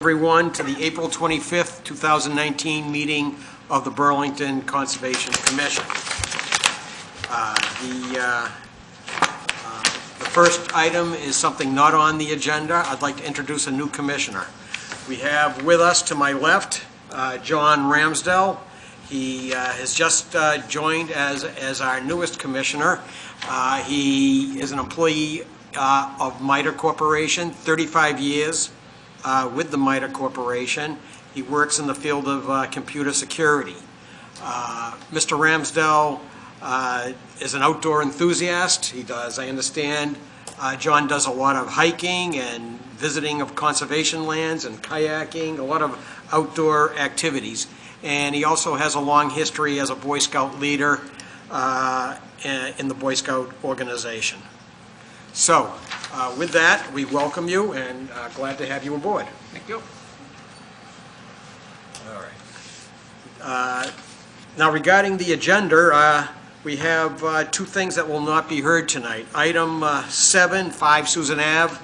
Everyone to the April 25th, 2019 meeting of the Burlington Conservation Commission. The first item is something not on the agenda. I'd like to introduce a new commissioner. We have with us to my left John Ramsdell. He has just joined as our newest commissioner. He is an employee of MITRE Corporation, 35 years. With the MITRE Corporation. He works in the field of computer security. Mr. Ramsdell is an outdoor enthusiast. He does, I understand, John does a lot of hiking and visiting of conservation lands and kayaking, a lot of outdoor activities. And he also has a long history as a Boy Scout leader in the Boy Scout organization. So, with that, we welcome you and glad to have you aboard. Thank you. All right. Now, regarding the agenda, we have two things that will not be heard tonight. Item 7, 5 Susan Ave,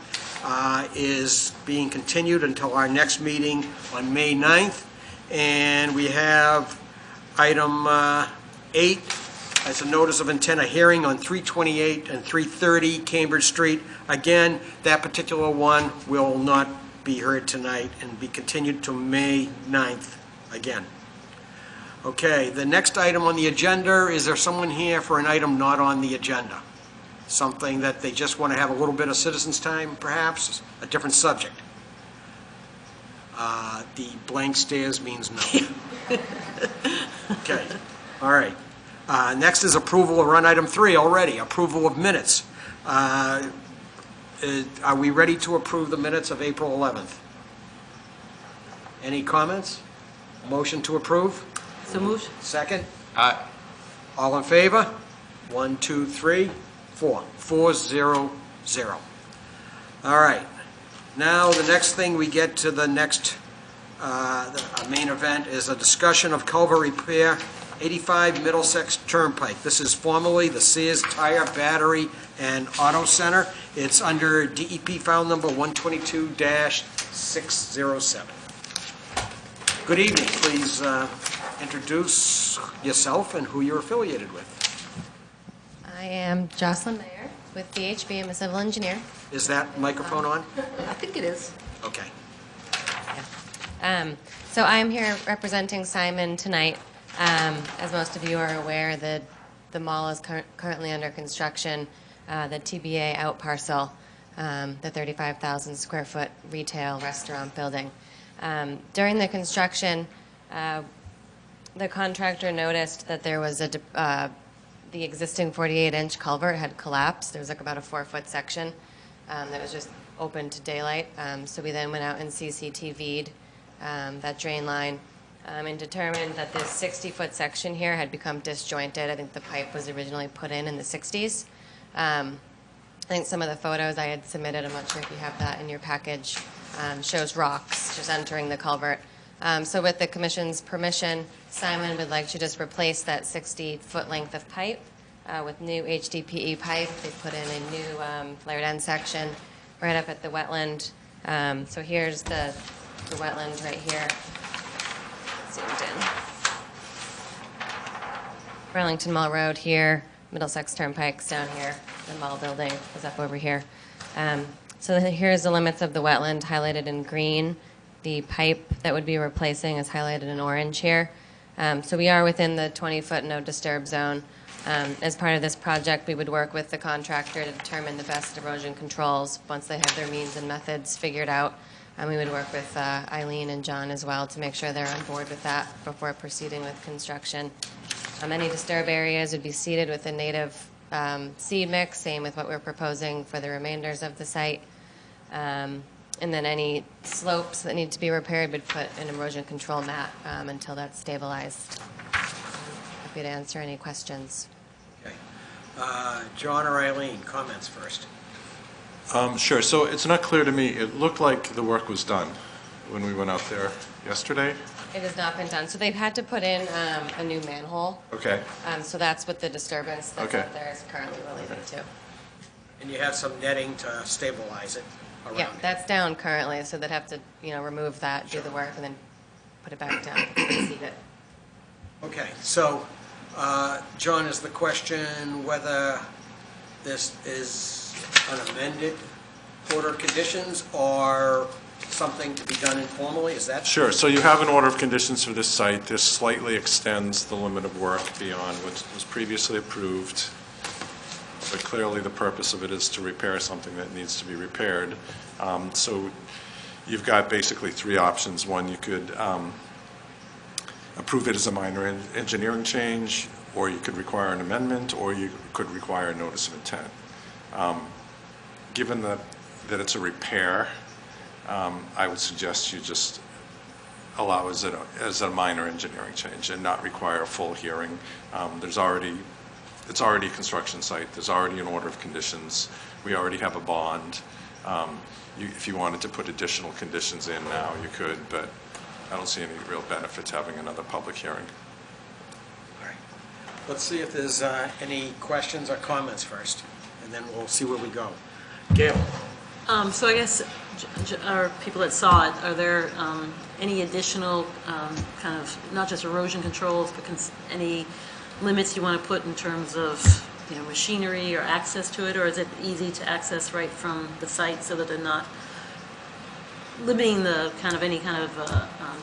is being continued until our next meeting on May 9th. And we have item 8. As a notice of intent, a hearing on 328 and 330 Cambridge Street. Again, that particular one will not be heard tonight and be continued to May 9th again. Okay, the next item on the agenda, is there someone here for an item not on the agenda? Something that they just want to have a little bit of citizens' time, perhaps? A different subject? The blank stares means no. Okay, all right. Next is approval. We're on item 3 already, approval of minutes. Are we ready to approve the minutes of April 11th? Any comments? Motion to approve? So moved. Second? Aye. All in favor? 1, 2, 3, 4. 4, 0, 0. All right. Now the next thing we get to the next the main event is a discussion of culvert repair 85 Middlesex Turnpike. This is formerly the Sears Tire, Battery, and Auto Center. It's under DEP file number 122-607. Good evening. Please introduce yourself and who you're affiliated with. I am Jocelyn Mayer with DHB. I'm a civil engineer. Is that microphone on? I think it is. Okay. So I'm here representing Simon tonight. As most of you are aware, the mall is currently under construction, the TBA out parcel, the 35,000 square foot retail restaurant building. During the construction, the contractor noticed that there was the existing 48-inch culvert had collapsed. There was like about a 4-foot section that was just open to daylight. So we then went out and CCTV'd that drain line. And determined that this 60-foot section here had become disjointed. I think the pipe was originally put in the 60s. I think some of the photos I had submitted, I'm not sure if you have that in your package, shows rocks just entering the culvert. So with the Commission's permission, Simon would like to just replace that 60-foot length of pipe with new HDPE pipe. They put in a new flared end section right up at the wetland. So here's the wetland right here. Zoomed in. Burlington Mall Road here, Middlesex Turnpike's down here, the mall building is up over here. So here's the limits of the wetland highlighted in green. The pipe that would be replacing is highlighted in orange here. So we are within the 20-foot no disturb zone. As part of this project, we would work with the contractor to determine the best erosion controls once they have their means and methods figured out. And we would work with Eileen and John as well to make sure they're on board with that before proceeding with construction. Any disturb areas would be seeded with a native seed mix, same with what we're proposing for the remainders of the site. And then any slopes that need to be repaired would put an erosion control mat until that's stabilized. Happy to answer any questions. Okay. John or Eileen, comments first. Sure. So it's not clear to me. It looked like the work was done when we went out there yesterday. It has not been done. So they've had to put in a new manhole. Okay. So that's what the disturbance that's Okay. up there is currently related to. And you have some netting to stabilize it. around Yeah, it. that's down currently, so they'd have to, remove that, do the work, and then put it back down, seat it. Okay, so, John, is the question whether this is an amended order of conditions or something to be done informally? Is that? Sure, so you have an order of conditions for this site. This slightly extends the limit of work beyond what was previously approved, but clearly the purpose of it is to repair something that needs to be repaired. So you've got basically three options. One, you could approve it as a minor engineering change, or you could require an amendment, or you could require a notice of intent. Given that it's a repair, I would suggest you just allow it as a minor engineering change and not require a full hearing. It's already a construction site. There's already an order of conditions. We already have a bond. If you wanted to put additional conditions in now, you could, but I don't see any real benefit to having another public hearing. All right. Let's see if there's any questions or comments first, and then we'll see where we go. Gail? So I guess, our people that saw it, are there any additional kind of, not just erosion controls, but any limits you want to put in terms of, machinery or access to it, or is it easy to access right from the site so that they're not limiting the any kind of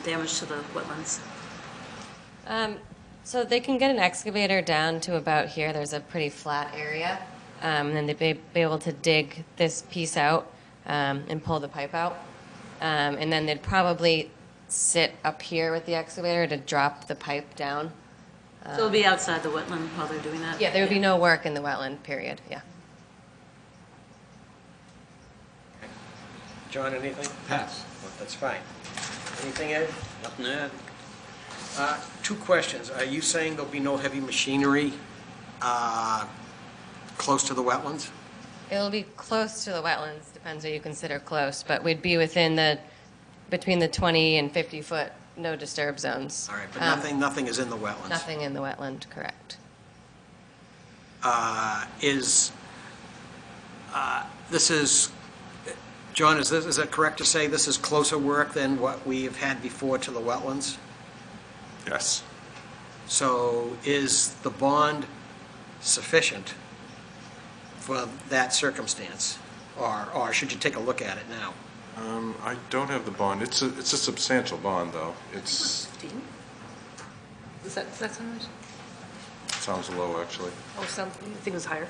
damage to the wetlands? So they can get an excavator down to about here. There's a pretty flat area. And then they'd be able to dig this piece out and pull the pipe out. And then they'd probably sit up here with the excavator to drop the pipe down. So it'll be outside the wetland while they're doing that? Yeah, there would be no work in the wetland, period, yeah. John, anything? Pass. That's fine. Anything, Ed? Nothing to add. Two questions. Are you saying there'll be no heavy machinery close to the wetlands? It'll be close to the wetlands, depends what you consider close, but we'd be within between the 20 and 50-foot no disturb zones. All right, but nothing is in the wetlands? Nothing in the wetland, correct. John, is that correct to say this is closer work than what we've had before to the wetlands? Yes. So is the bond sufficient for that circumstance? Or should you take a look at it now? I don't have the bond. It's a substantial bond, though. It's 15? Does that sound right? sounds low, actually. Oh, you think it was higher?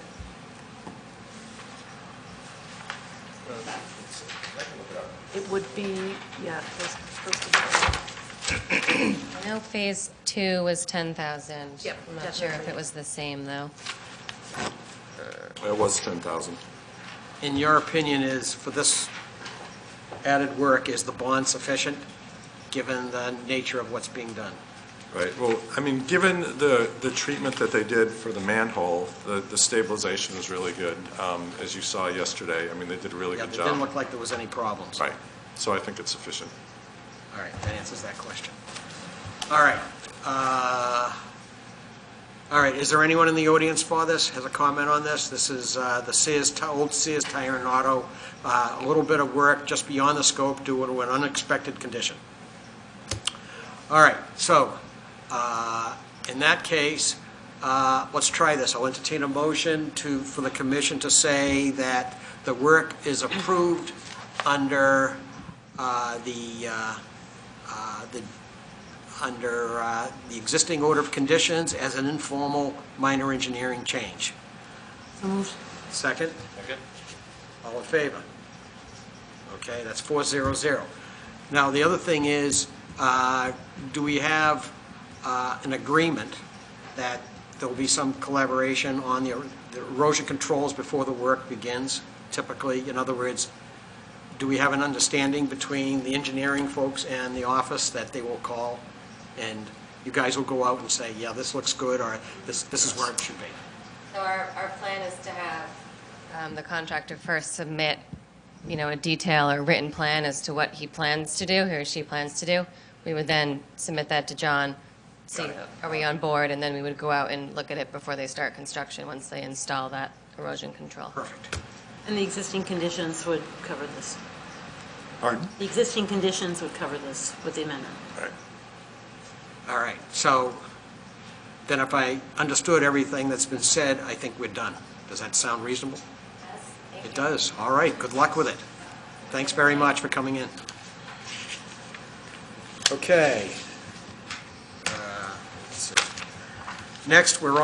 It would be, yeah, it was supposed to be. I know phase 2 was 10,000. Yep, I'm not sure if definitely. it was the same, though. It was 10,000. In your opinion, is for this added work, is the bond sufficient, given the nature of what's being done? Right, well, I mean, given the treatment that they did for the manhole, the stabilization was really good, as you saw yesterday. I mean, they did a really Yeah, good it job. didn't look like there was any problems. Right, so I think it's sufficient. All right, that answers that question. All right. Is there anyone in the audience for this, has a comment on this? This is the old Sears Tire and Auto, a little bit of work just beyond the scope due to an unexpected condition. All right, so in that case, let's try this. I'll entertain a motion for the commission to say that the work is approved under the existing order of conditions as an informal minor engineering change. So moved. Second? Second. All in favor? Okay, that's 400. Now, the other thing is, do we have an agreement that there will be some collaboration on the erosion controls before the work begins? Typically, in other words, do we have an understanding between the engineering folks and the office that they will call, and you guys will go out and say, yeah, this looks good, or this is where it should be? So our plan is to have the contractor first submit, a detail or written plan as to what he plans to do, he or she plans to do. We would then submit that to John, see, are we on board, and then we would go out and look at it before they start construction, once they install that erosion control. Perfect. And the existing conditions would cover this. Pardon? The existing conditions would cover this with the amendment. Right. All right, so then if I understood everything that's been said, I think we're done. Does that sound reasonable? It does. All right, good luck with it. Thanks very much for coming in. Okay. Let's see. Next, we're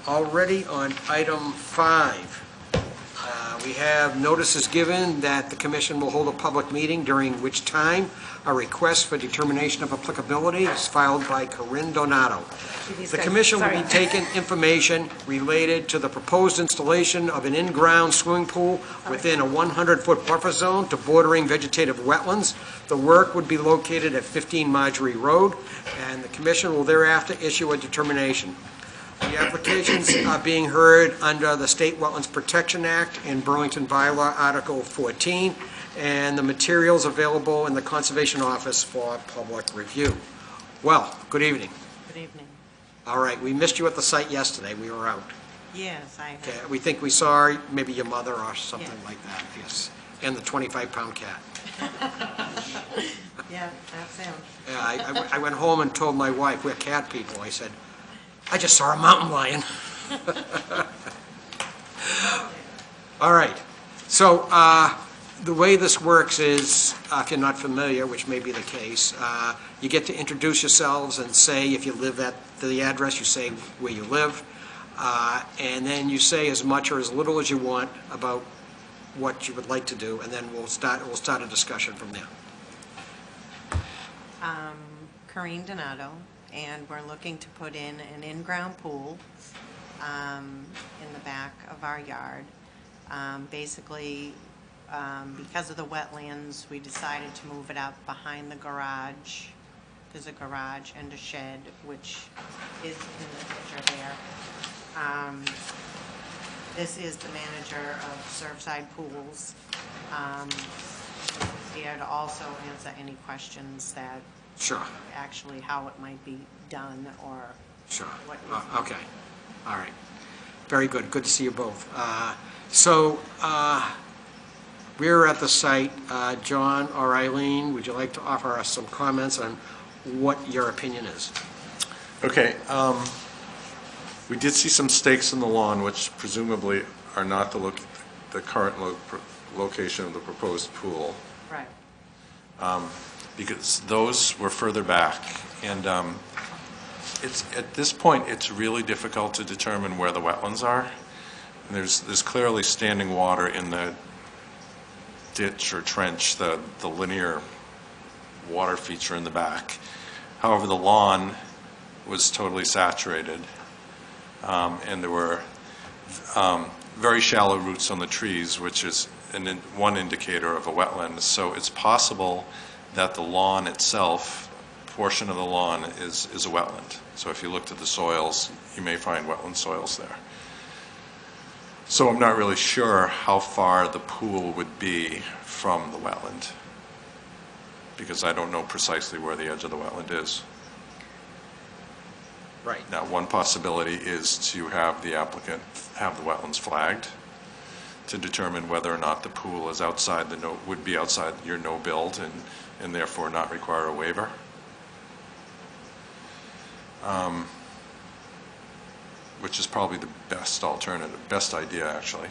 already on item 5. We have notices given that the commission will hold a public meeting, during which time a request for determination of applicability is filed by Corinne Donato. The commission will be taking information related to the proposed installation of an in-ground swimming pool within a 100-foot buffer zone to bordering vegetative wetlands. The work would be located at 15 Marjorie Road, and the commission will thereafter issue a determination. The applications are being heard under the State Wetlands Protection Act and Burlington Bylaw Article 14, and the materials available in the Conservation Office for public review. Well, good evening. Good evening. All right, we missed you at the site yesterday. We were out. Yes, I Okay, have. we think we saw maybe your mother or something Yeah. like that, yes. And the 25-pound cat. Yeah, that's him. Yeah, I went home and told my wife, we're cat people. I said, I just saw a mountain lion. All right. So the way this works is, if you're not familiar, which may be the case, you get to introduce yourselves and say, if you live at the address, you say where you live. And then you say as much or as little as you want about what you would like to do, and then we'll start a discussion from there. Corinne Donato, and we're looking to put in an in-ground pool in the back of our yard. Basically, because of the wetlands, we decided to move it up behind the garage. There's a garage and a shed, which is in the picture there. This is the manager of Surfside Pools. He's here to also answer any questions that Sure, actually how it might be done or sure. what is. Okay, all right. Very good, good to see you both. So we're at the site. John or Eileen, would you like to offer us some comments on what your opinion is? Okay, we did see some stakes in the lawn, which presumably are not the current location of the proposed pool, Right. because those were further back. And it's, at this point, it's really difficult to determine where the wetlands are. And there's clearly standing water in the ditch or trench, the linear water feature in the back. However, the lawn was totally saturated, and there were very shallow roots on the trees, which is one indicator of a wetland. So it's possible that the lawn itself, portion of the lawn, is a wetland. So if you looked at the soils, you may find wetland soils there. So I'm not really sure how far the pool would be from the wetland, because I don't know precisely where the edge of the wetland is. Right. Now, one possibility is to have the applicant have the wetlands flagged to determine whether or not the pool is outside would be outside your no-build and therefore not require a waiver. Which is probably the best alternative, best idea, actually.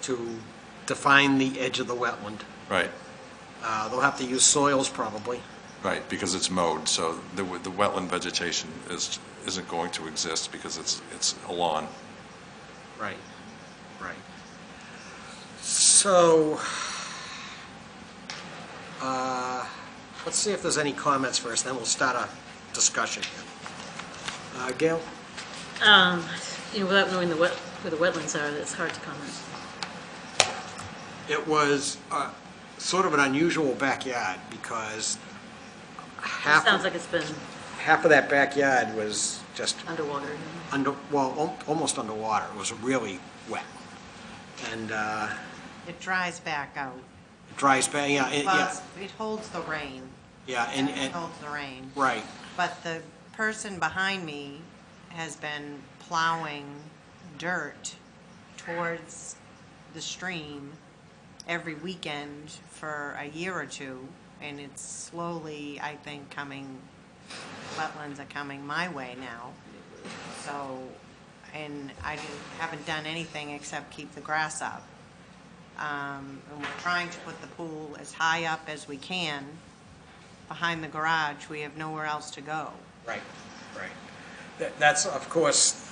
To define the edge of the wetland. Right, They'll have to use soils probably. right, because it's mowed, so the wetland vegetation isn't going to exist because it's a lawn. Right, right. So, let's see if there's any comments first, then we'll start a discussion here. Gail? Without knowing where the wetlands are, it's hard to comment. It was sort of an unusual backyard because It sounds like it's been half of that backyard was just underwater. almost underwater. It was really wet. And It dries back out. it dries back, yeah, But it holds the rain. yeah, It and, holds the rain. right, But the person behind me has been plowing dirt towards the stream every weekend for a year or two, and it's slowly, I think, wetlands are coming my way now. So, and haven't done anything except keep the grass up. And we're trying to put the pool as high up as we can behind the garage. We have nowhere else to go. Right, right. That's, of course,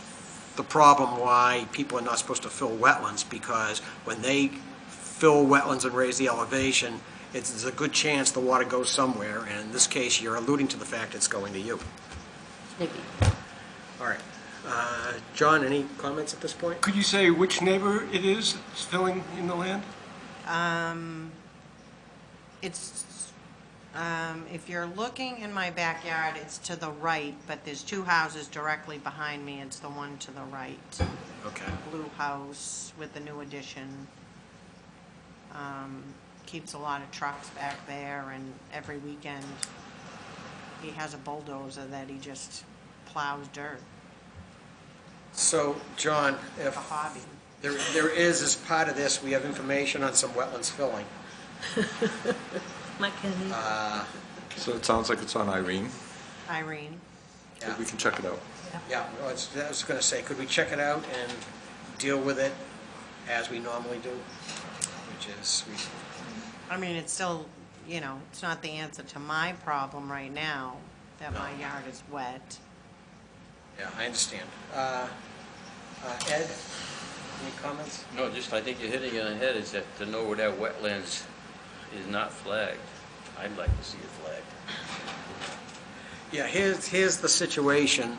the problem why people are not supposed to fill wetlands, because when they fill wetlands and raise the elevation, there's a good chance the water goes somewhere, and in this case, you're alluding to the fact it's going to you. Maybe. All right. John, any comments at this point? Could you say which neighbor it is that's filling in the land? If you're looking in my backyard, it's to the right, but there's two houses directly behind me. It's the one to the right. Okay. Blue house with the new addition. Keeps a lot of trucks back there, and every weekend he has a bulldozer that he just plows dirt. So, John, Like if a hobby. there is, as part of this, we have information on some wetlands filling. Mike Kennedy. So it sounds like it's on Irene. Irene. Yeah. We can check it out. Yeah, I was going to say, could we check it out and deal with it as we normally do? Which is, I mean, it's still, it's not the answer to my problem right now, that my yard is wet. yeah, I understand. Ed, any comments? No, just I think you're hitting it on the head, is that to know where that wetlands is not flagged. I'd like to see it flagged. Yeah, here's the situation.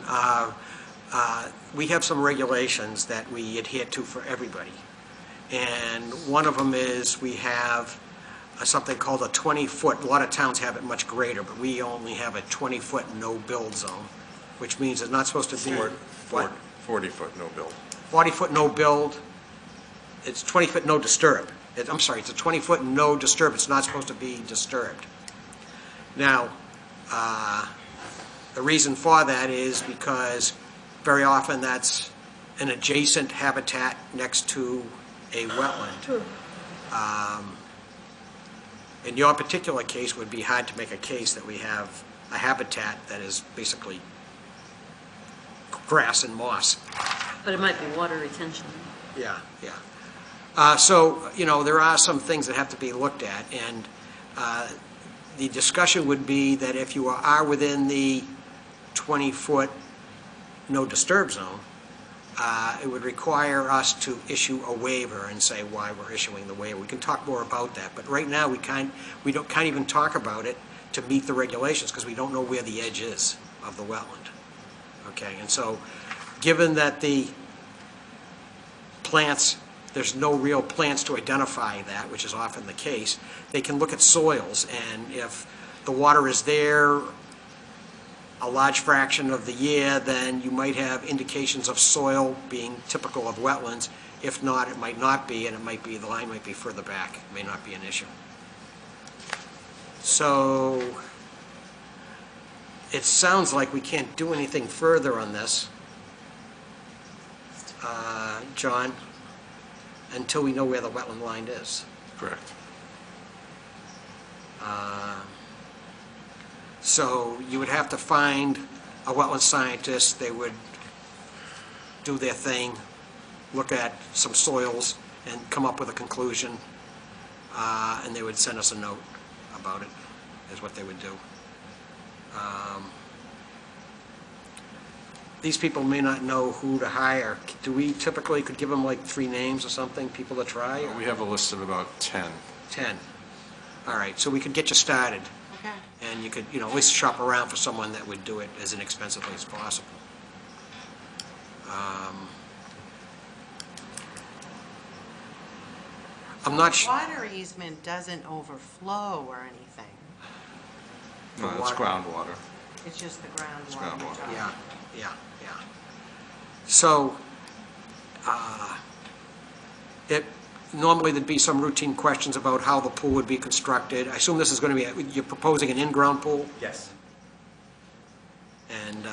We have some regulations that we adhere to for everybody. And one of them is we have something called a 20-foot, a lot of towns have it much greater, but we only have a 20-foot no-build zone, which means it's not supposed to be... 40-foot no build. 40-foot no build, it's 20-foot no disturb. I'm sorry, it's a 20-foot no disturb, it's not supposed to be disturbed. Now, the reason for that is because very often that's an adjacent habitat next to a wetland. In your particular case, it would be hard to make a case that we have a habitat that is basically grass and moss. But it might be water retention. Yeah, yeah. So, there are some things that have to be looked at, and the discussion would be that if you are within the 20-foot no disturb zone, it would require us to issue a waiver and say why we're issuing the waiver. We can talk more about that, but right now we can't even talk about it to meet the regulations because we don't know where the edge is of the wetland. Okay, and so given that the plants, there's no real plants to identify that, which is often the case, they can look at soils, and if the water is there a large fraction of the year, then you might have indications of soil being typical of wetlands. If not, it might not be, and it might be, the line might be further back. It may not be an issue. So it sounds like we can't do anything further on this, John, until we know where the wetland line is. Correct. So you would have to find a wetland scientist. They would do their thing, look at some soils, and come up with a conclusion, and they would send us a note about it, is what they would do. These people may not know who to hire. Do we typically could give them like 3 names or something, people to try? Or We have a list of about 10. 10. All right, so we could get you started. Okay. And you could, at least shop around for someone that would do it as inexpensively as possible. I'm not sure. Water easement doesn't overflow or anything. No, that's water. groundwater. It's just the It's groundwater. groundwater. Yeah, yeah, yeah. So, normally there'd be some routine questions about how the pool would be constructed. I assume this is going to be, you're proposing an in-ground pool? Yes. And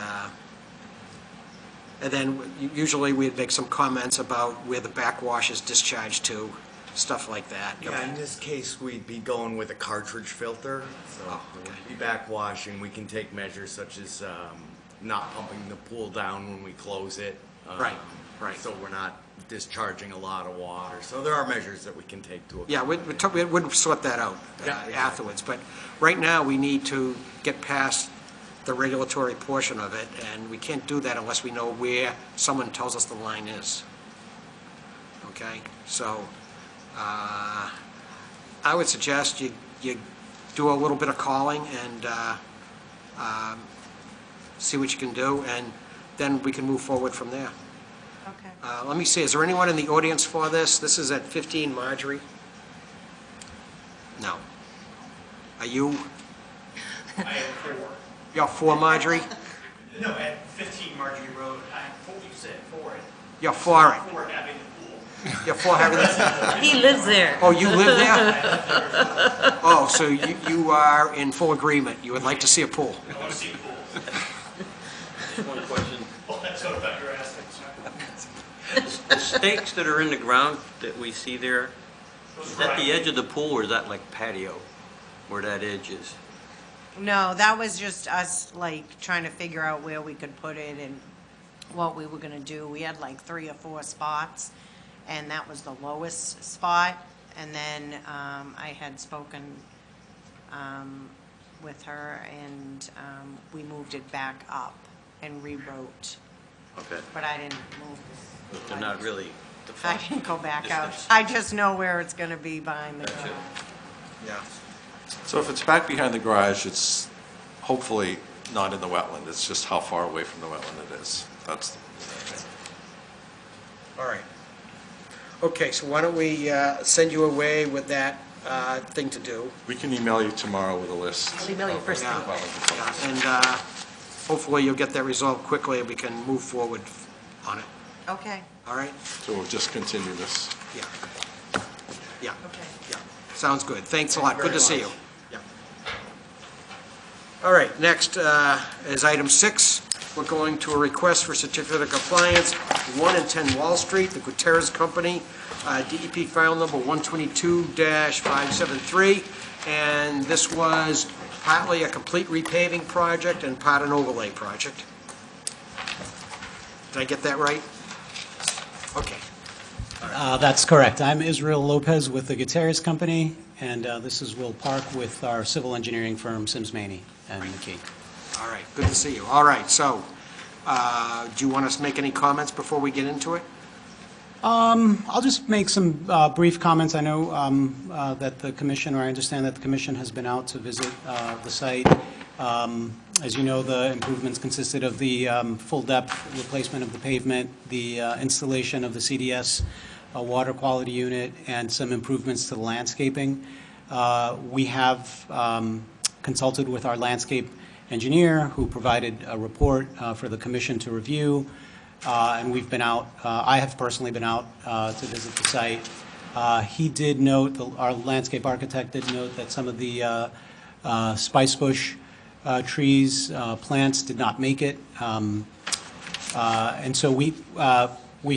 And then usually we'd make some comments about where the backwash is discharged to, stuff like that. Yeah, in this case, we'd be going with a cartridge filter. So Oh, okay. we'd be backwashing. We can take measures such as not pumping the pool down when we close it. Right, right. So we're not discharging a lot of water. So there are measures that we can take to. Yeah, we'd sort that out Yeah, exactly. afterwards, but right now, we need to get past the regulatory portion of it, and we can't do that unless we know where someone tells us the line is. Okay, so I would suggest you do a little bit of calling and see what you can do, and then we can move forward from there. Okay. Let me see, is there anyone in the audience for this? This is at 15 Marjorie? No. Are you? I am for. You're for Marjorie? No, at 15 Marjorie Road, I fully said for it. You're for it? For having the pool. You're for having the... He lives there. Oh, you live there? Oh, so you are in full agreement. You would like to see a pool? I want to see the pool. Just one question. Well, that's what I thought you were asking, sorry. The stakes that are in the ground that we see there, Those is are that the right. edge of the pool or is that like patio where that edge is? No, that was just us, like, trying to figure out where we could put it and what we were gonna do. We had like 3 or 4 spots, and that was the lowest spot. And then, I had spoken, with her, and, we moved it back up and rewrote, Okay. but I didn't move this. They're not really I defined. didn't go back out. Distance. I just know where it's gonna be behind the Gotcha. garage. Yeah. So if it's back behind the garage, it's hopefully not in the wetland. It's just how far away from the wetland it is. That's, All right. Okay, so why don't we send you away with that thing to do? we can email you tomorrow with a list. I'll email you first Yeah. thing. Yeah, and hopefully you'll get that resolved quickly and we can move forward on it. Okay, All right? So we'll just continue this. Yeah. Yeah, okay. yeah. Sounds good. Thanks a lot. Good to see you. much. Yeah. All right, next is item 6. We're going to a request for certificate of compliance, 1 and 10 Wall Street, the Gutierrez Company, DEP file number 122-573, and this was partly a complete repaving project and part an overlay project. Did I get that right? Okay. That's correct. I'm Israel Lopez with the Gutierrez Company, and this is Will Park with our civil engineering firm, Sims Maney and McKee. All right, good to see you. All right, so, do you want us to make any comments before we get into it? I'll just make some brief comments. I know that the commission, or I understand that the commission has been out to visit the site. As you know, the improvements consisted of the full-depth replacement of the pavement, the installation of the CDS water quality unit, and some improvements to the landscaping. We have consulted with our landscape engineer, who provided a report for the commission to review, and we've been out, I have personally been out to visit the site. He did note, our landscape architect did note that some of the spice bush trees, plants did not make it. And so we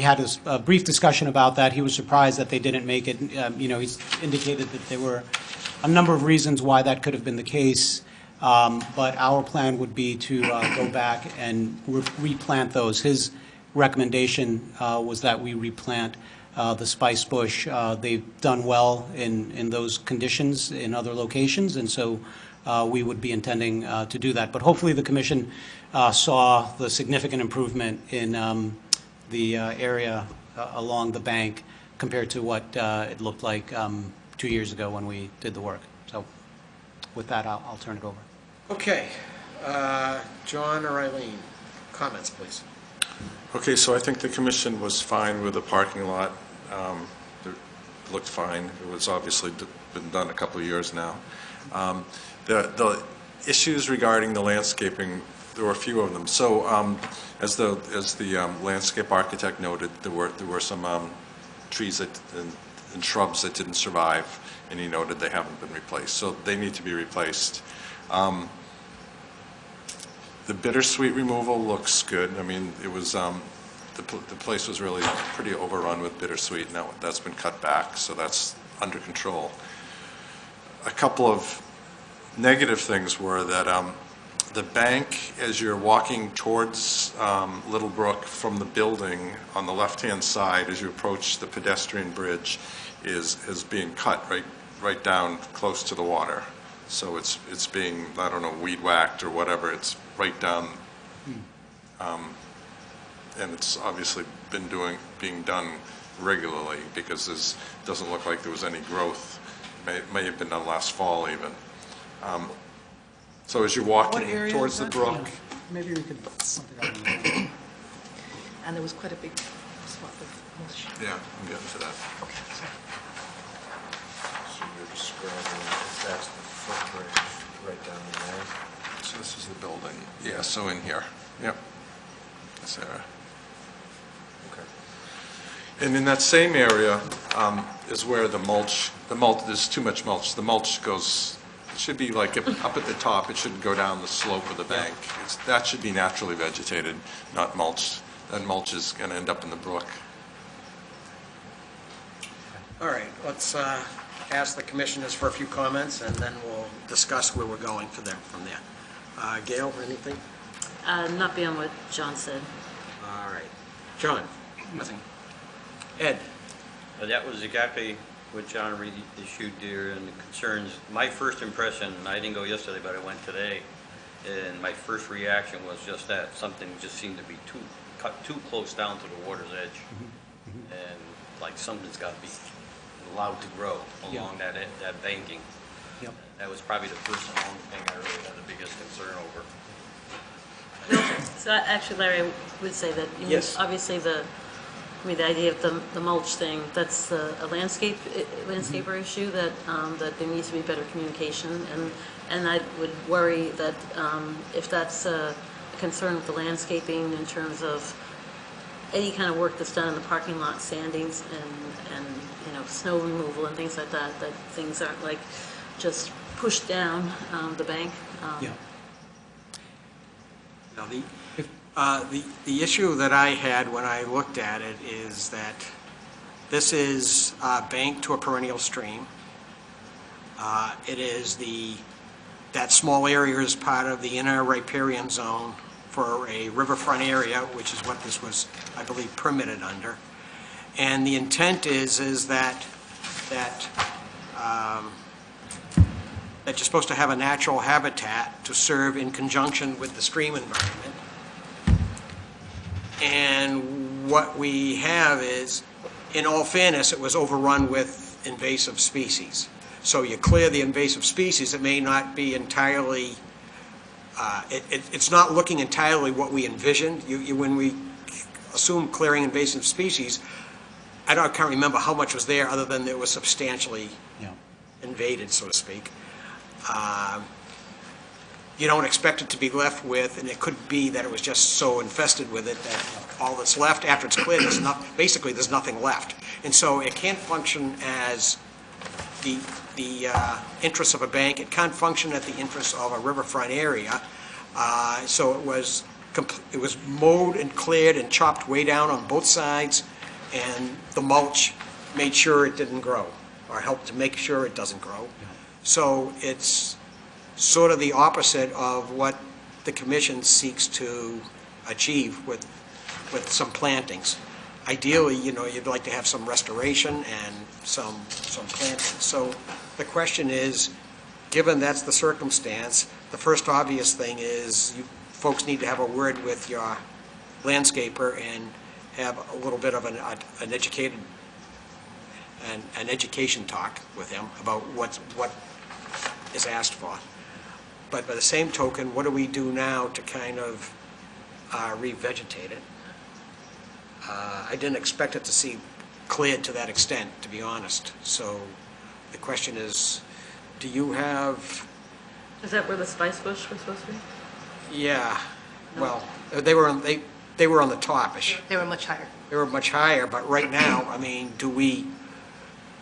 had a brief discussion about that. He was surprised that they didn't make it. He's indicated that there were a number of reasons why that could have been the case. But our plan would be to go back and replant those. His recommendation was that we replant the spice bush. They've done well in those conditions in other locations, and so we would be intending to do that. But hopefully the commission saw the significant improvement in the area along the bank compared to what it looked like 2 years ago when we did the work. So with that, I'll turn it over. Okay, John or Eileen, comments, please. Okay, so I think the commission was fine with the parking lot. It looked fine. It was obviously been done a couple of years now. The issues regarding the landscaping, there were a few of them. So as the landscape architect noted, there were some trees and shrubs that didn't survive, and he noted they haven't been replaced. So they need to be replaced. The bittersweet removal looks good. I mean, it was, the place was really pretty overrun with bittersweet, and that's been cut back, so that's under control. A couple of negative things were that the bank, as you're walking towards Little Brook from the building on the left-hand side, as you approach the pedestrian bridge, is being cut right down close to the water. So it's being, I don't know, weed whacked or whatever. It's right down, and it's obviously been being done regularly because it doesn't look like there was any growth. May have been done last fall even. So as you're walking towards the brook, Maybe we could, something like that. And there was quite a big spot of mulch. yeah, I'm getting to that. Okay, sorry. So you're describing, that's the footbridge right down there. So this is the building. Yeah, so in here. Yep. This area. Okay. And in that same area is where the mulch, there's too much mulch. The mulch goes, it should be like up at the top. It shouldn't go down the slope of the bank. That should be naturally vegetated, not mulched. That mulch is going to end up in the brook. All right, let's ask the commissioners for a few comments, and then we'll discuss where we're going from there. Gail, anything? Not beyond what John said. All right. John? Nothing. Ed? That was exactly what John really issued there and the concerns. My first impression, I didn't go yesterday, but I went today, and my first reaction was just that something just seemed to be cut too close down to the water's edge. And like something's got to be allowed to grow along that banking. Yep. That was probably the first and only thing I really had the biggest concern over. So actually, Larry, I would say that, you know, Yes. obviously the idea of the mulch thing, that's a landscaper issue that there needs to be better communication, and I would worry that if that's a concern with the landscaping in terms of any kind of work that's done in the parking lot, sandings and you know, snow removal and things like that, that things aren't like just pushed down the bank. Yeah. Now, the issue that I had when I looked at it is that this is banked to a perennial stream. It is that small area is part of the inner riparian zone for a riverfront area, which is what this was, I believe, permitted under. And the intent is that you're supposed to have a natural habitat to serve in conjunction with the stream environment. And what we have is, in all fairness, it was overrun with invasive species. So you clear the invasive species, it may not be entirely, it's not looking entirely what we envisioned. When we assume clearing invasive species, I can't remember how much was there other than it was substantially invaded, so to speak. You don't expect it to be left with, and it could be that it was just so infested with it that all that's left after it's cleared, basically there's nothing left. And so it can't function as the interests of a bank. It can't function at the interests of a riverfront area. So it was mowed and cleared and chopped way down on both sides, and the mulch made sure it didn't grow, or helped to make sure it doesn't grow. So it's sort of the opposite of what the commission seeks to achieve with some plantings. Ideally, you know, you'd like to have some restoration and some planting. So the question is, given that's the circumstance, the first obvious thing is you folks need to have a word with your landscaper and have a little bit of an education talk with him about what is asked for. But by the same token, what do we do now to kind of revegetate it? I didn't expect it to see cleared to that extent, to be honest. So the question is, do you have? Is that where the spice bush was supposed to be? Yeah. Well, they were on the top-ish. They were much higher. They were much higher, but right now, I mean, do we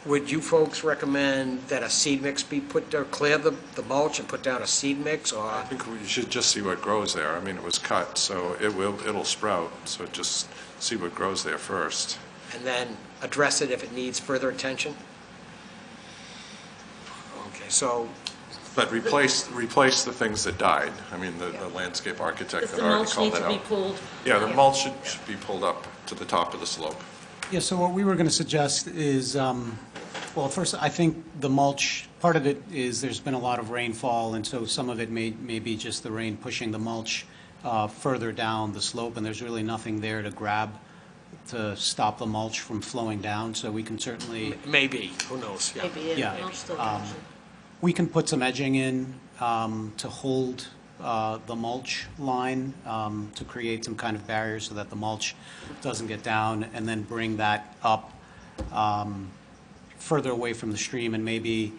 would you folks recommend that a seed mix be put there, clear the mulch and put down a seed mix, or? I think we should just see what grows there. I mean, it was cut, so it'll sprout, so just see what grows there first. And then address it if it needs further attention? Okay, so, But replace the things that died. I mean, the landscape architect Does had the already mulch called need that to be out. pulled? Yeah, the mulch should be pulled up to the top of the slope. Yeah, so what we were going to suggest is, well, first, I think the mulch, part of it is there's been a lot of rainfall, and so some of it may be just the rain pushing the mulch further down the slope, and there's really nothing there to grab to stop the mulch from flowing down, so we can certainly, maybe, who knows, yeah. Maybe, Yeah. mulch still Um, mulch. we can put some edging in to hold the mulch line, to create some kind of barrier so that the mulch doesn't get down, and then bring that up further away from the stream, and maybe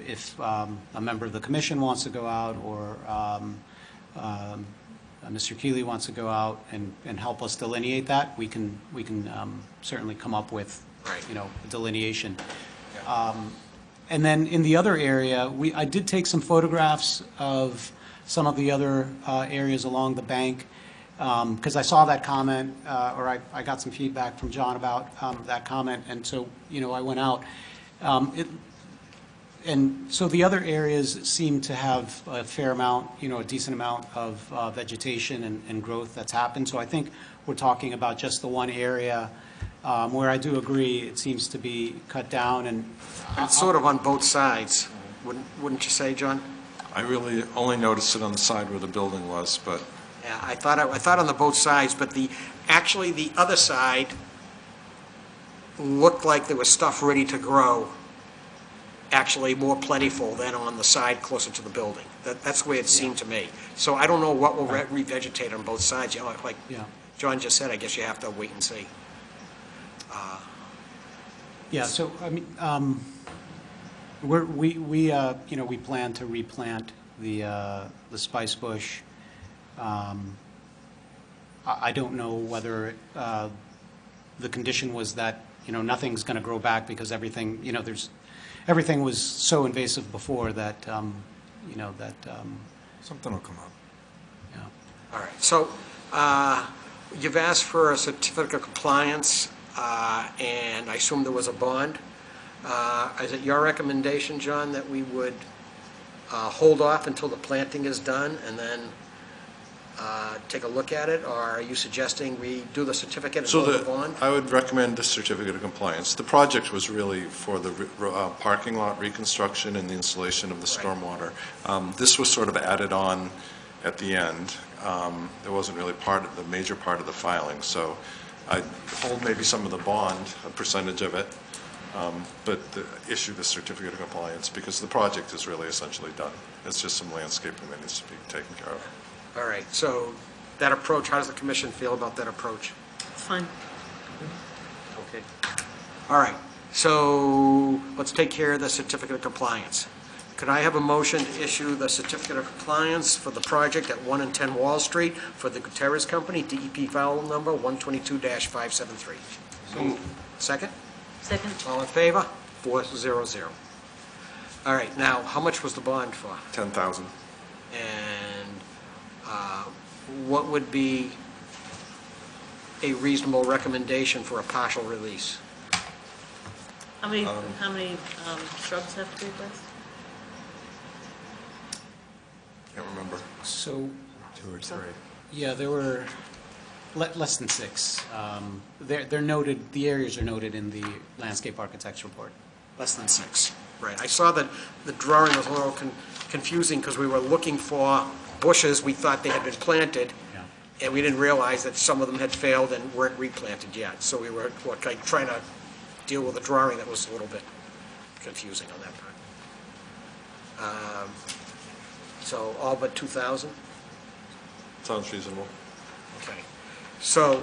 if a member of the commission wants to go out, or Mr. Keeley wants to go out and help us delineate that, we can certainly come up with, you know, a delineation. And then in the other area, I did take some photographs of some of the other areas along the bank, because I saw that comment, or I got some feedback from John about that comment, and so, you know, I went out. And so the other areas seem to have a fair amount, you know, a decent amount of vegetation and growth that's happened. So I think we're talking about just the one area where I do agree it seems to be cut down, and It's sort of on both sides, wouldn't you say, John? I really only noticed it on the side where the building was, but Yeah, I thought on the both sides, but actually the other side looked like there was stuff ready to grow, actually more plentiful than on the side closer to the building. That's the way it seemed to me. So I don't know what will revegetate on both sides, you know, like Yeah. John just said, I guess you have to wait and see. yeah, so, I mean, you know, we plan to replant the spice bush. I don't know whether the condition was that, you know, nothing's going to grow back because everything, you know, everything was so invasive before that, you know, that, Something will come up. yeah. All right, so you've asked for a certificate of compliance, and I assume there was a bond. Is it your recommendation, John, that we would hold off until the planting is done and then take a look at it, or are you suggesting we do the certificate and so hold the bond? I would recommend the certificate of compliance. The project was really for the parking lot reconstruction and the installation of the stormwater. This was sort of added on at the end. It wasn't really the major part of the filing, so I'd hold maybe some of the bond, a percentage of it, but issue the certificate of compliance, because the project is really essentially done. It's just some landscaping that needs to be taken care of. All right, so that approach, how does the commission feel about that approach? It's fine. Okay. All right, so let's take care of the certificate of compliance. Could I have a motion to issue the certificate of compliance for the project at 1 and 10 Wall Street for the Gutierrez Company, DEP file number 122-573? Second? Second? All in favor? 400. All right, now, how much was the bond for? 10,000. And what would be a reasonable recommendation for a partial release? How many shrubs have to be replaced? Can't remember. So, 2 or 3. yeah, there were less than 6. They're noted, the areas are noted in the landscape architect's report. Less than 6. Right. I saw that the drawing was a little confusing because we were looking for bushes we thought they had been planted, Yeah. and we didn't realize that some of them had failed and weren't replanted yet. So we were like trying to deal with a drawing that was a little bit confusing on that part. So all but 2,000? Sounds reasonable. Okay. So,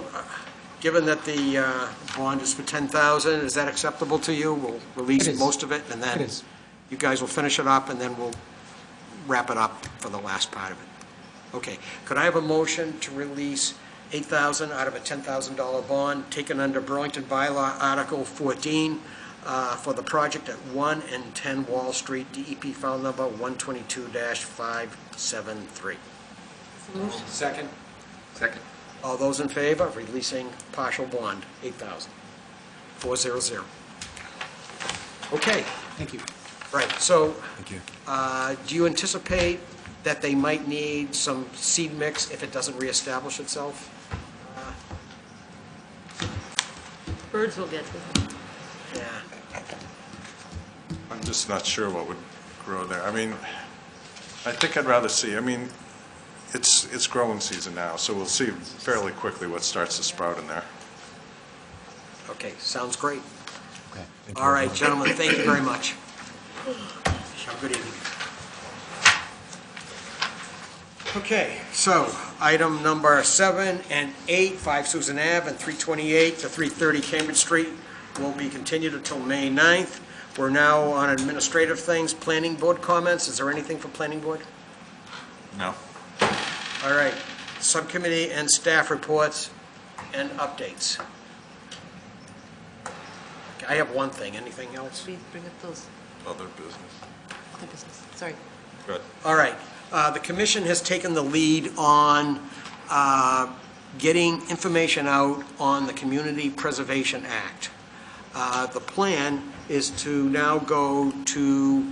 given that the bond is for 10,000, is that acceptable to you? We'll release It is. most of it, and then It is. you guys will finish it up, and then we'll wrap it up for the last part of it. Okay. Could I have a motion to release $8,000 out of a $10,000 bond taken under Burlington Bylaw Article 14 for the project at 1 and 10 Wall Street, DEP file number 122-573. Second? Second. All those in favor of releasing partial bond, 8,000. 400. Okay, Thank you. right, so Thank you. do you anticipate that they might need some seed mix if it doesn't reestablish itself? Birds will get to them. Yeah. I'm just not sure what would grow there. I mean, I think I'd rather see, I mean, it's growing season now, so we'll see fairly quickly what starts to sprout in there. Okay, sounds great. Okay. Thank you, All right, everyone. gentlemen, thank you very much. Have a good evening. Okay, so item number 7 and 8, 5 Susan Ave and 328 to 330 Cambridge Street will be continued until May 9th. We're now on administrative things, planning board comments. Is there anything for planning board? No? All right, subcommittee and staff reports and updates. I have one thing, anything else? We bring up those Other business. other business. Sorry. Good. All right, the commission has taken the lead on getting information out on the Community Preservation Act. The plan is to now go to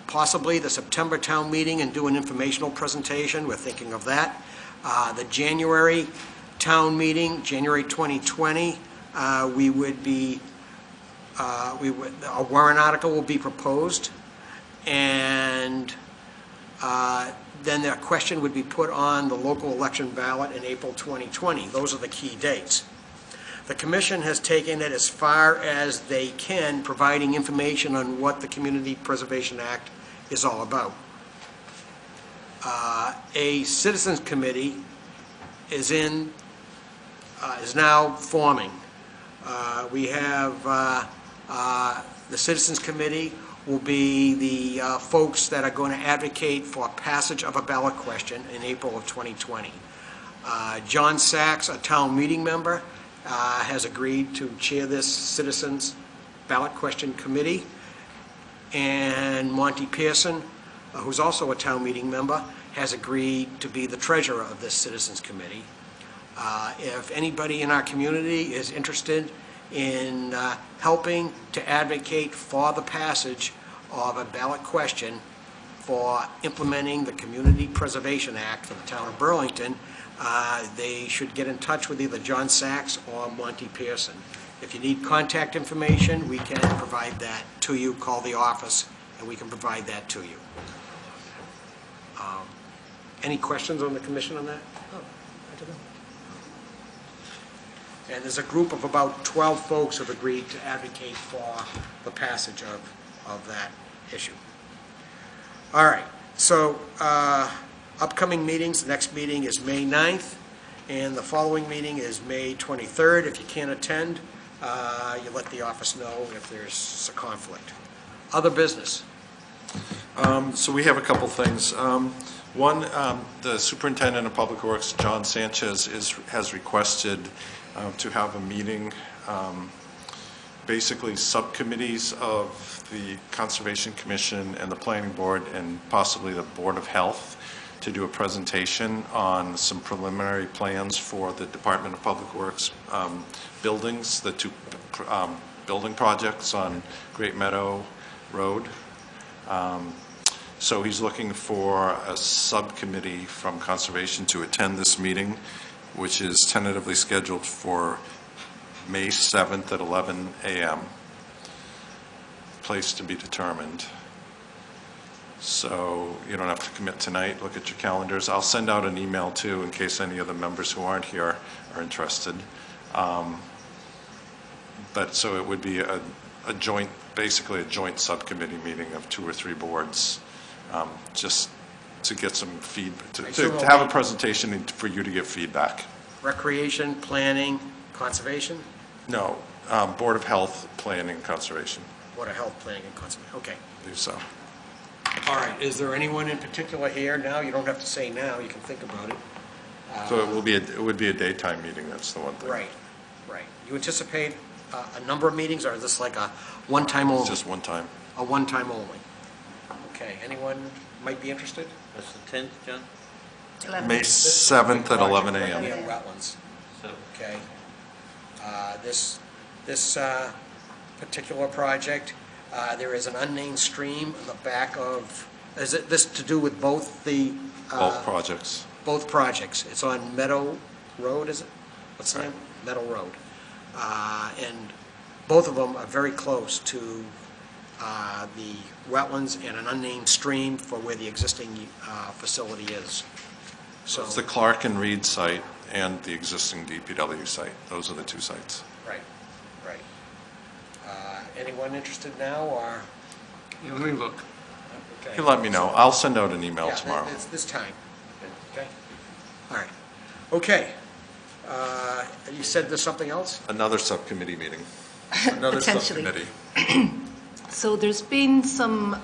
possibly the September town meeting and do an informational presentation. We're thinking of that. The January town meeting, January 2020, a warrant article will be proposed, and then the question would be put on the local election ballot in April 2020. Those are the key dates. The commission has taken it as far as they can, providing information on what the Community Preservation Act is all about. A citizens committee is now forming. We have the Citizens Committee will be the folks that are going to advocate for passage of a ballot question in April of 2020. John Sachs, a town meeting member, has agreed to chair this Citizens Ballot Question Committee. And Monty Pearson, who's also a town meeting member, has agreed to be the treasurer of this Citizens Committee. If anybody in our community is interested in helping to advocate for the passage of a ballot question for implementing the Community Preservation Act for the town of Burlington, they should get in touch with either John Sachs or Monty Pearson. If you need contact information, we can provide that to you. Call the office, and we can provide that to you. Any questions on the commission on that? Oh, I don't know. And there's a group of about 12 folks who have agreed to advocate for the passage of that issue. All right, so upcoming meetings, the next meeting is May 9th, and the following meeting is May 23rd. If you can't attend, you let the office know if there's a conflict. Other business. So we have a couple things. One, the superintendent of public works, John Sanchez, has requested to have a meeting, basically subcommittees of the Conservation Commission and the Planning Board and possibly the Board of Health to do a presentation on some preliminary plans for the Department of Public Works buildings, the two building projects on Great Meadow Road. So he's looking for a subcommittee from Conservation to attend this meeting, which is tentatively scheduled for May 7th at 11 a.m. Place to be determined. So you don't have to commit tonight. Look at your calendars. I'll send out an email too in case any of the members who aren't here are interested. But so it would be a joint, basically a joint subcommittee meeting of 2 or 3 boards, just to get some feedback, to have a presentation and for you to give feedback. Recreation, planning, conservation? No, Board of Health, Planning, Conservation. Board of Health, Planning, and Conservation, okay. I believe so. All right, is there anyone in particular here now? You don't have to say now, you can think about it. So it would be a daytime meeting, that's the one thing. Right, right. You anticipate a number of meetings, or is this like a one-time only? It's just one time. A one-time only. Okay, anyone might be interested? That's the 10th, John? May 7th at 11 a.m. Near wetlands, So, okay? This particular project, there is an unnamed stream in the back of, is it this to do with both the? Both projects. Both projects. It's on Meadow Road, is it? What's the Right. name? Meadow Road. And both of them are very close to the wetlands and an unnamed stream for where the existing facility is. So, It's the Clark and Reed site and the existing DPW site. Those are the two sites. right, right. Anyone interested now, or? Yeah, let me look. Okay. You let me know. I'll send out an email Yeah, tomorrow. it's this time. Okay? All right. Okay. You said there's something else? Another subcommittee meeting. Another Potentially. subcommittee. So there's been some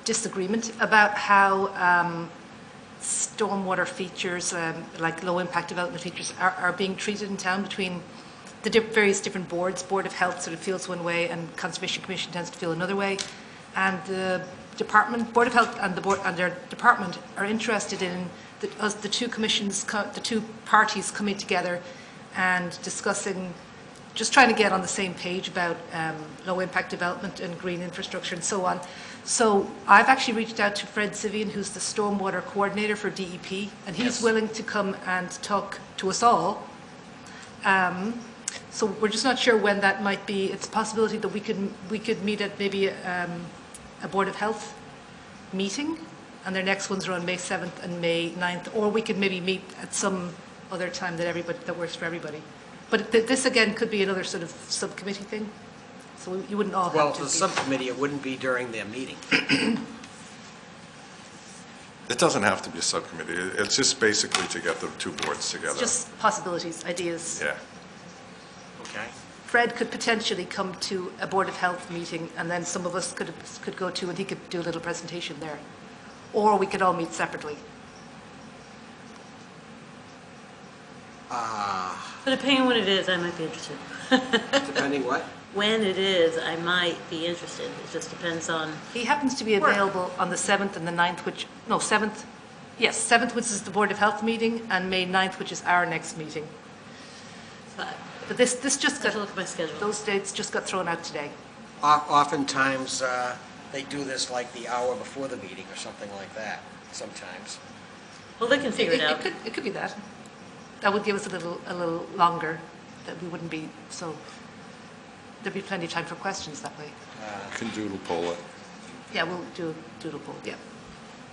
disagreement about how stormwater features, like low-impact development features, are being treated in town between the various different boards. Board of Health sort of feels one way, and Conservation Commission tends to feel another way. And the department, Board of Health and the board and their department are interested in the two commissions, the two parties coming together and discussing, just trying to get on the same page about low-impact development and green infrastructure and so on. So I've actually reached out to Fred Sivian, who's the stormwater coordinator for DEP, and he's Yes. willing to come and talk to us all. So we're just not sure when that might be. It's a possibility that we could meet at maybe a Board of Health meeting, and their next ones are on May 7th and May 9th, or we could maybe meet at some other time that works for everybody. But this, again, could be another sort of subcommittee thing, so you wouldn't all Well, have to the be. subcommittee, it wouldn't be during their meeting. It doesn't have to be a subcommittee. It's just basically to get the two boards together. It's just possibilities, ideas. Yeah. Okay? Fred could potentially come to a Board of Health meeting, and then some of us could go to, and he could do a little presentation there. Or we could all meet separately. But depending on what it is, I might be interested. Depending what? When it is, I might be interested. It just depends on, He happens to be available on the 7th and the 9th, 7th, yes, 7th, which is the Board of Health meeting, and May 9th, which is our next meeting. But this just I have got, to look at my schedule. those dates just got thrown out today. Oftentimes, they do this like the hour before the meeting or something like that, sometimes. Well, they can figure it out. It could be that. That would give us a little longer, that we wouldn't be so, there'd be plenty of time for questions that way. You can doodle poll it. Yeah, we'll do a doodle poll, yeah.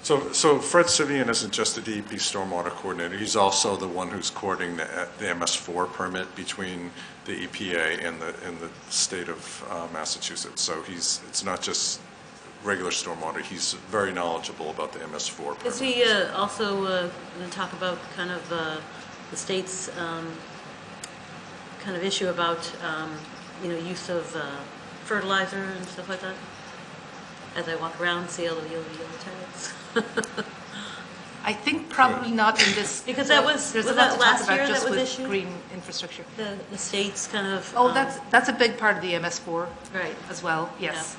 So Fred Sivian isn't just the DEP stormwater coordinator. He's also the one who's coordinating the MS4 permit between the EPA and the state of Massachusetts. So it's not just regular stormwater. He's very knowledgeable about the MS4 permit. Is he also going to talk about kind of the state's kind of issue about, use of fertilizer and stuff like that? As I walk around, see all the yellow tags. I think probably not in this. Because that was There's a was lot that to last talk about year just that was with issued? green infrastructure. The state's kind of. Oh, that's a big part of the MS4 Right. as well, yes.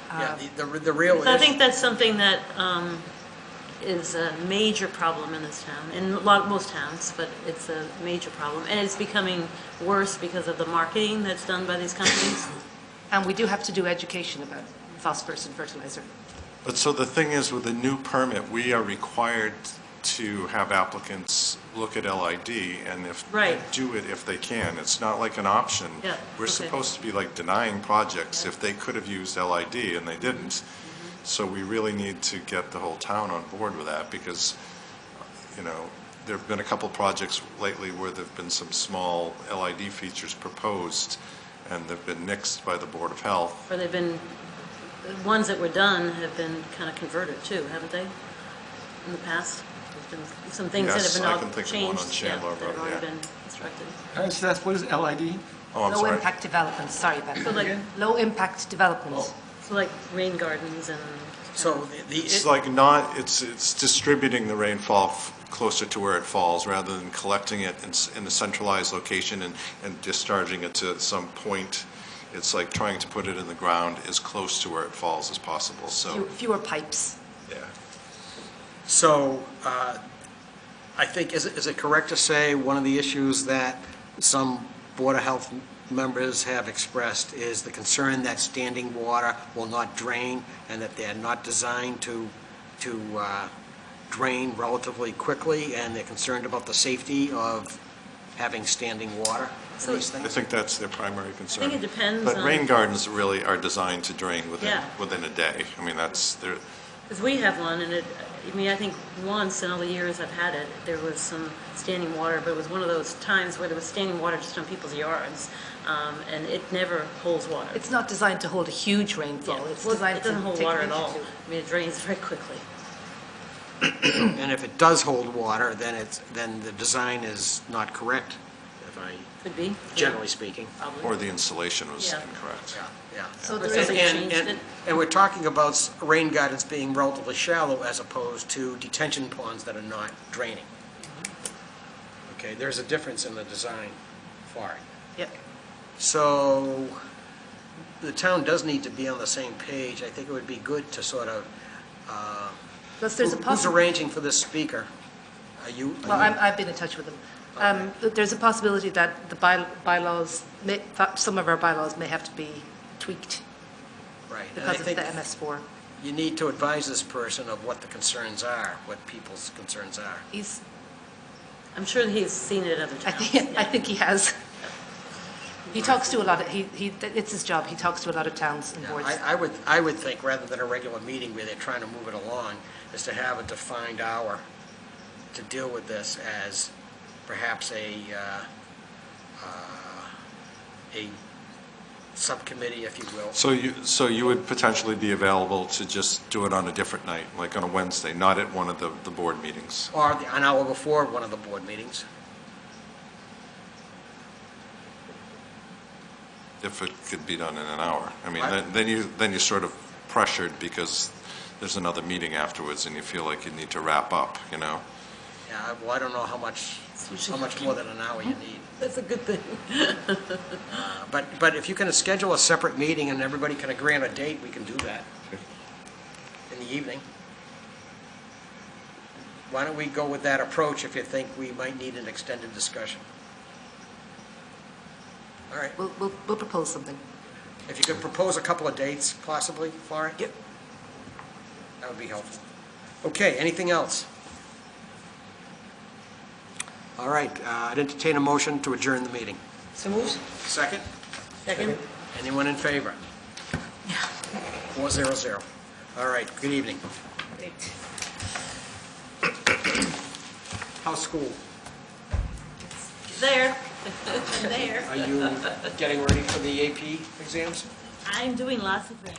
Yeah, the real So I issue. think that's something that is a major problem in this town, in most towns, but it's a major problem. And it's becoming worse because of the marketing that's done by these companies. And we do have to do education about phosphorus and fertilizer. But so the thing is, with the new permit, we are required to have applicants look at LID, and Right. do it if they can. It's not like an option. Yeah, We're okay. supposed to be like denying projects if they could have used LID and they didn't. So we really need to get the whole town on board with that, because, there have been a couple projects lately where there've been some small LID features proposed, and they've been nixed by the Board of Health. Or they've been, the ones that were done have been kind of converted too, haven't they? In the past? There's been some things that Yes, have I been can all think of changed. one on Chandler That have Road, already yeah. been constructed. Seth, what is LID? Oh, I'm Low sorry. impact developments, sorry about So that. like, Low impact developments. so like rain gardens and So It's like not, it's distributing the rainfall closer to where it falls, rather than collecting it in a centralized location and discharging it to some point. It's like trying to put it in the ground as close to where it falls as possible, so, Fewer pipes. yeah. So, I think, is it correct to say one of the issues that some Board of Health members have expressed is the concern that standing water will not drain and that they're not designed to drain relatively quickly, and they're concerned about the safety of having standing water in these I things? think that's their primary concern. I think it depends But on- rain gardens really are designed to drain Yeah. within a day. I mean, that's, they're, Because we have one, and I think once in all the years I've had it, there was some standing water, but it was one of those times where there was standing water just on people's yards, and it never holds water. It's not designed to hold a huge rainfall. Yeah, It's well, designed it to doesn't hold take water an at inch or all. two. I mean, it drains very quickly. And if it does hold water, then the design is not correct, if I, Could be. generally speaking. Probably. or the insulation was Yeah. incorrect. Yeah. So Or there is something a, changed it. And we're talking about rain gardens being relatively shallow as opposed to detention ponds that are not draining. Okay, there's a difference in the design for it. yep. So the town does need to be on the same page. I think it would be good to sort of, Plus, there's a who's possibility. arranging for this speaker? Are you? Well, I've been in touch with them. There's a possibility that the bylaws, some of our bylaws may have to be tweaked Right. And I because of think the MS4. you need to advise this person of what the concerns are, what people's concerns are. I'm sure he's seen it at other I towns. think he has. He talks to a lot of, it's his job, he talks to a lot of towns and Yeah, boards. I would think, rather than a regular meeting where they're trying to move it along, is to have a defined hour to deal with this as perhaps a subcommittee, if you will. So you would potentially be available to just do it on a different night, like on a Wednesday, not at one of the board meetings? Or an hour before one of the board meetings. If it could be done in an hour. I mean, Right. then you're sort of pressured because there's another meeting afterwards and you feel like you need to wrap up, you know? Yeah, well, I don't know how much more than an hour you need. That's a good thing. But if you can schedule a separate meeting and everybody can agree on a date, we can do that in the evening. Why don't we go with that approach if you think we might need an extended discussion? All right. We'll propose something. If you could propose a couple of dates possibly for it? Yep. That would be helpful. Okay, anything else? All right, I'd entertain a motion to adjourn the meeting. So moved. Second? Second. Anyone in favor? 400. All right, good evening. How's school? There. There. Are you getting ready for the AP exams? I'm doing lots of things.